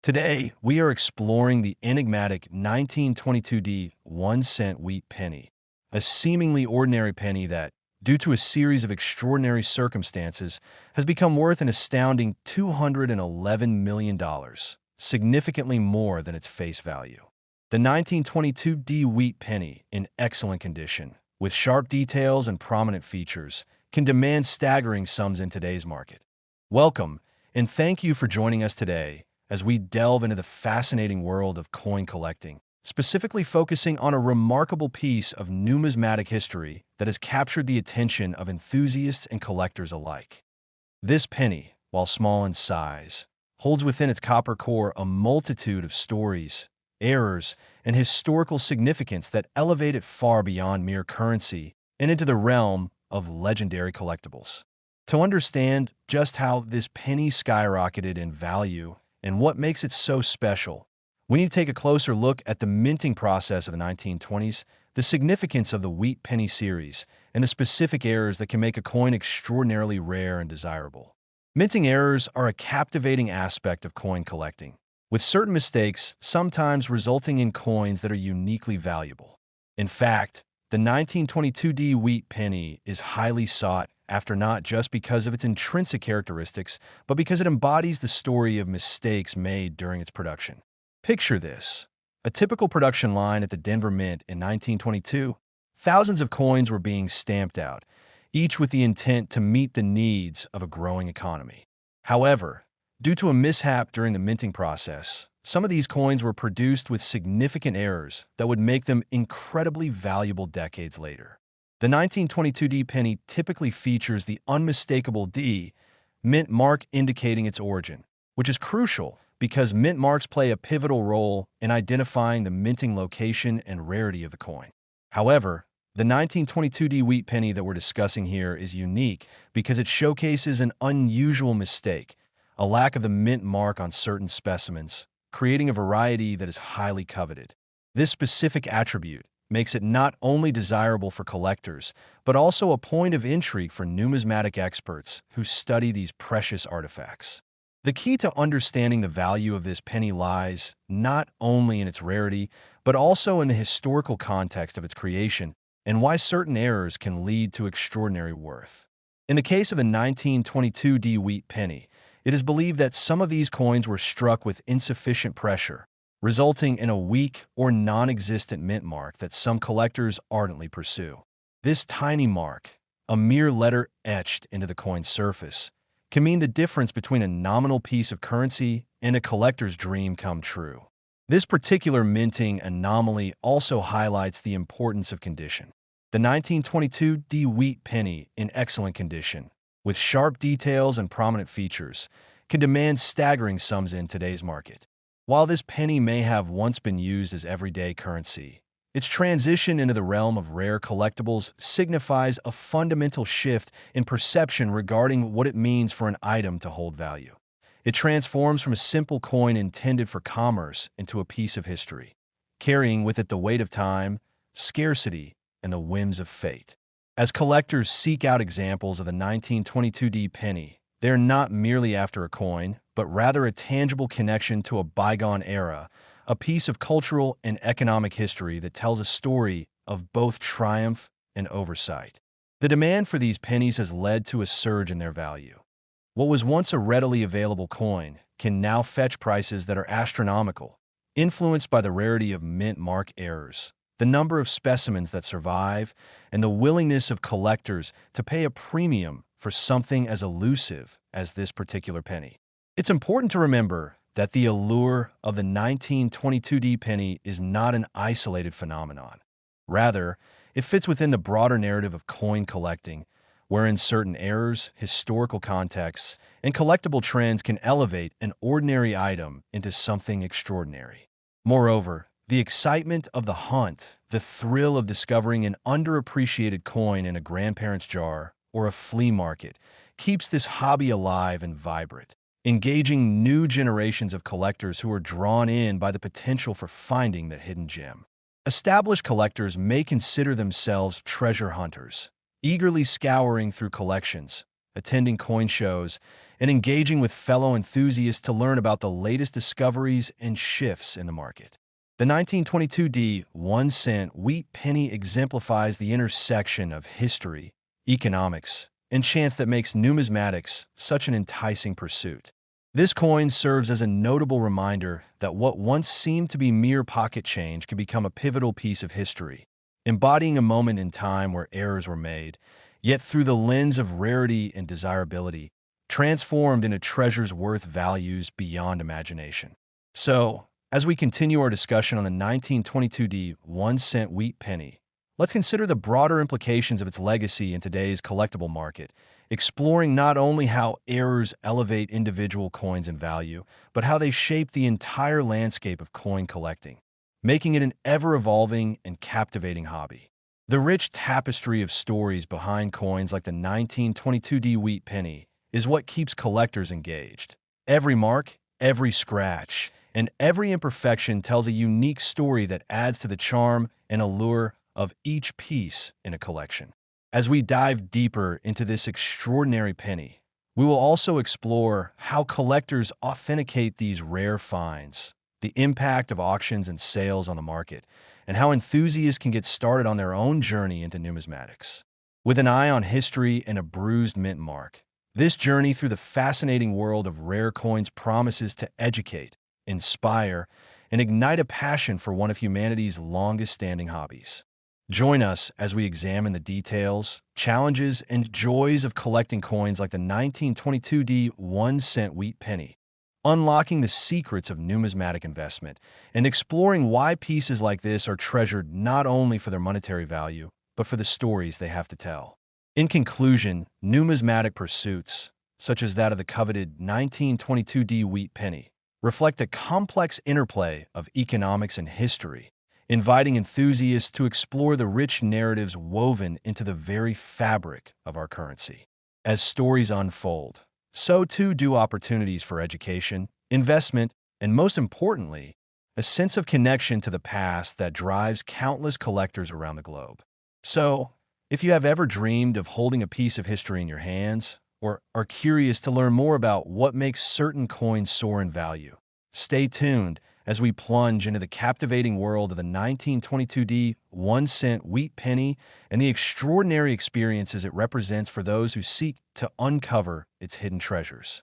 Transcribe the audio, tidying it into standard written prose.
Today, we are exploring the enigmatic 1922D 1-cent wheat penny, a seemingly ordinary penny that, due to a series of extraordinary circumstances, has become worth an astounding $211 million, significantly more than its face value. The 1922D wheat penny, in excellent condition, with sharp details and prominent features, can demand staggering sums in today's market. Welcome, and thank you for joining us today as we delve into the fascinating world of coin collecting, specifically focusing on a remarkable piece of numismatic history that has captured the attention of enthusiasts and collectors alike. This penny, while small in size, holds within its copper core a multitude of stories, errors, and historical significance that elevate it far beyond mere currency and into the realm of legendary collectibles. To understand just how this penny skyrocketed in value and what makes it so special, we need to take a closer look at the minting process of the 1920s, the significance of the wheat penny series, and the specific errors that can make a coin extraordinarily rare and desirable. Minting errors are a captivating aspect of coin collecting, with certain mistakes sometimes resulting in coins that are uniquely valuable. In fact, the 1922D wheat penny is highly sought after not just because of its intrinsic characteristics, but because it embodies the story of mistakes made during its production. Picture this. A typical production line at the Denver Mint in 1922. Thousands of coins were being stamped out, each with the intent to meet the needs of a growing economy. However, due to a mishap during the minting process, some of these coins were produced with significant errors that would make them incredibly valuable decades later. The 1922D penny typically features the unmistakable D mint mark indicating its origin, which is crucial because mint marks play a pivotal role in identifying the minting location and rarity of the coin. However, the 1922D wheat penny that we're discussing here is unique because it showcases an unusual mistake, a lack of the mint mark on certain specimens, creating a variety that is highly coveted. This specific attribute makes it not only desirable for collectors, but also a point of intrigue for numismatic experts who study these precious artifacts. The key to understanding the value of this penny lies not only in its rarity, but also in the historical context of its creation and why certain errors can lead to extraordinary worth. In the case of the 1922D wheat penny, it is believed that some of these coins were struck with insufficient pressure, resulting in a weak or non-existent mint mark that some collectors ardently pursue. This tiny mark, a mere letter etched into the coin's surface, can mean the difference between a nominal piece of currency and a collector's dream come true. This particular minting anomaly also highlights the importance of condition. The 1922D wheat penny, in excellent condition, with sharp details and prominent features, can demand staggering sums in today's market. While this penny may have once been used as everyday currency, its transition into the realm of rare collectibles signifies a fundamental shift in perception regarding what it means for an item to hold value. It transforms from a simple coin intended for commerce into a piece of history, carrying with it the weight of time, scarcity, and the whims of fate. As collectors seek out examples of the 1922D penny, they are not merely after a coin, but rather a tangible connection to a bygone era, a piece of cultural and economic history that tells a story of both triumph and oversight. The demand for these pennies has led to a surge in their value. What was once a readily available coin can now fetch prices that are astronomical, influenced by the rarity of mint mark errors, the number of specimens that survive, and the willingness of collectors to pay a premium for something as elusive as this particular penny. It's important to remember that the allure of the 1922D penny is not an isolated phenomenon. Rather, it fits within the broader narrative of coin collecting, wherein certain errors, historical contexts, and collectible trends can elevate an ordinary item into something extraordinary. Moreover, the excitement of the hunt, the thrill of discovering an underappreciated coin in a grandparent's jar or a flea market, keeps this hobby alive and vibrant, engaging new generations of collectors who are drawn in by the potential for finding the hidden gem. Established collectors may consider themselves treasure hunters, eagerly scouring through collections, attending coin shows, and engaging with fellow enthusiasts to learn about the latest discoveries and shifts in the market. The 1922D 1 cent wheat penny exemplifies the intersection of history, economics, and chance that makes numismatics such an enticing pursuit. This coin serves as a notable reminder that what once seemed to be mere pocket change can become a pivotal piece of history, embodying a moment in time where errors were made, yet through the lens of rarity and desirability, transformed into treasures worth values beyond imagination. So, as we continue our discussion on the 1922D 1 cent wheat penny, let's consider the broader implications of its legacy in today's collectible market, exploring not only how errors elevate individual coins in value, but how they shape the entire landscape of coin collecting, making it an ever-evolving and captivating hobby. The rich tapestry of stories behind coins like the 1922D wheat penny is what keeps collectors engaged. Every mark, every scratch, and every imperfection tells a unique story that adds to the charm and allure of each piece in a collection. As we dive deeper into this extraordinary penny, we will also explore how collectors authenticate these rare finds, the impact of auctions and sales on the market, and how enthusiasts can get started on their own journey into numismatics. With an eye on history and a bruised mint mark, this journey through the fascinating world of rare coins promises to educate, inspire, and ignite a passion for one of humanity's longest-standing hobbies. Join us as we examine the details, challenges, and joys of collecting coins like the 1922D 1 cent wheat penny, unlocking the secrets of numismatic investment, and exploring why pieces like this are treasured not only for their monetary value, but for the stories they have to tell. In conclusion, numismatic pursuits, such as that of the coveted 1922D wheat penny, reflect a complex interplay of economics and history, inviting enthusiasts to explore the rich narratives woven into the very fabric of our currency. As stories unfold, so too do opportunities for education, investment, and most importantly, a sense of connection to the past that drives countless collectors around the globe. So, if you have ever dreamed of holding a piece of history in your hands, or are curious to learn more about what makes certain coins soar in value, stay tuned as we plunge into the captivating world of the 1922D 1 cent wheat penny and the extraordinary experiences it represents for those who seek to uncover its hidden treasures.